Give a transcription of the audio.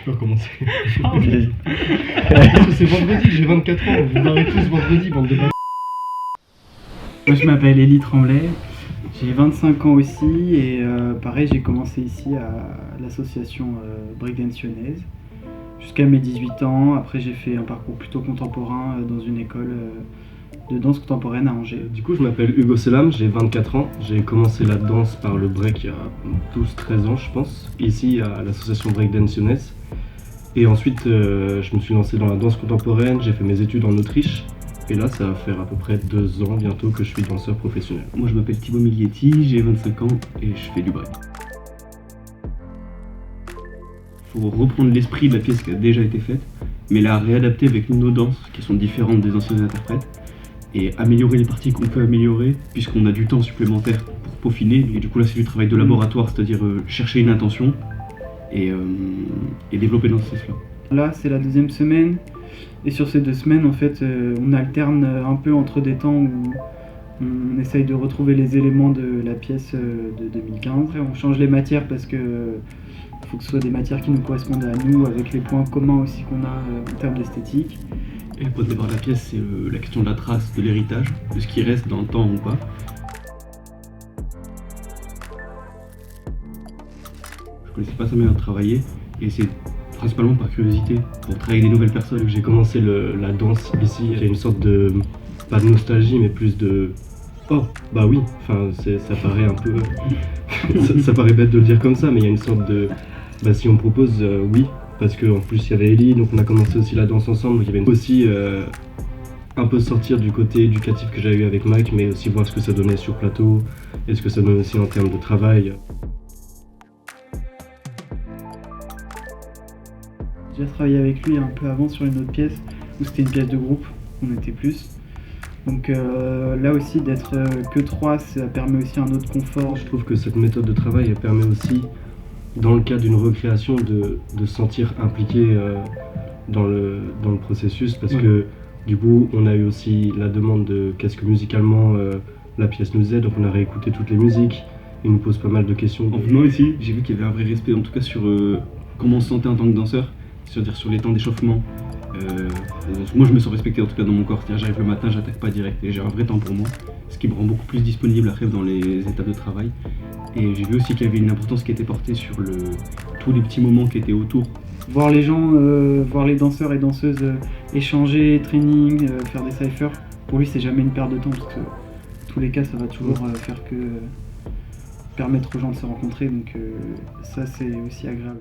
peux recommencer. Vas-y. C'est vendredi, j'ai 24 ans, vous m'arrêtez tous vendredi, bande de b****. Moi je m'appelle Élie Tremblay, j'ai 25 ans aussi et pareil j'ai commencé ici à l'association Breakdance Lyonnaise jusqu'à mes 18 ans. Après j'ai fait un parcours plutôt contemporain dans une école de danse contemporaine à Angers. Du coup, je m'appelle Hugo Selam, j'ai 24 ans. J'ai commencé la danse par le break il y a 12-13 ans, je pense, ici à l'association Breakdance Lyonnaise. Et ensuite, je me suis lancé dans la danse contemporaine, j'ai fait mes études en Autriche. Et là, ça va faire à peu près 2 ans bientôt que je suis danseur professionnel. Moi, je m'appelle Thibaut Miglietti, j'ai 25 ans et je fais du break. Il faut reprendre l'esprit de la pièce qui a déjà été faite, mais la réadapter avec nos danses qui sont différentes des anciens interprètes et améliorer les parties qu'on peut améliorer puisqu'on a du temps supplémentaire pour peaufiner. Et du coup, là, c'est du travail de laboratoire, c'est-à-dire chercher une intention et développer dans ce sens-là. Là, c'est la 2e semaine. Et sur ces 2 semaines, en fait, on alterne un peu entre des temps où on essaye de retrouver les éléments de la pièce de 2015. Après, on change les matières parce que faut que ce soit des matières qui nous correspondent à nous, avec les points communs aussi qu'on a en termes d'esthétique. Et le point de départ de la pièce, c'est la question de la trace, de l'héritage, de ce qui reste dans le temps ou pas. Je connaissais pas sa manière de travailler et c'est principalement par curiosité, pour travailler avec des nouvelles personnes. J'ai commencé la danse ici, j'ai une sorte de, pas de nostalgie, mais plus de oh, bah oui, enfin ça paraît un peu, ça paraît bête de le dire comme ça, mais il y a une sorte de, bah si on me propose, oui, parce qu'en plus il y avait Ellie, donc on a commencé aussi la danse ensemble, donc il y avait aussi un peu sortir du côté éducatif que j'avais eu avec Mike, mais aussi voir ce que ça donnait sur plateau, et ce que ça donnait aussi en termes de travail. J'ai déjà travaillé avec lui un peu avant sur une autre pièce où c'était une pièce de groupe, on était plus. Donc là aussi d'être que 3, ça permet aussi un autre confort. Je trouve que cette méthode de travail elle permet aussi, dans le cadre d'une recréation, de se sentir impliqué dans le processus parce que du coup on a eu aussi la demande de qu'est-ce que musicalement la pièce nous aide, donc on a réécouté toutes les musiques, il nous pose pas mal de questions. En venant ici, j'ai vu qu'il y avait un vrai respect en tout cas sur comment on se sentait en tant que danseur, c'est-à-dire sur les temps d'échauffement. Moi je me sens respecté en tout cas dans mon corps, c'est-à-dire j'arrive le matin, j'attaque pas direct et j'ai un vrai temps pour moi, ce qui me rend beaucoup plus disponible après dans les étapes de travail. Et j'ai vu aussi qu'il y avait une importance qui était portée sur tous les petits moments qui étaient autour. Voir les gens, voir les danseurs et danseuses échanger, training, faire des cyphers, pour lui c'est jamais une perte de temps parce que dans tous les cas ça va toujours faire que permettre aux gens de se rencontrer, donc ça c'est aussi agréable.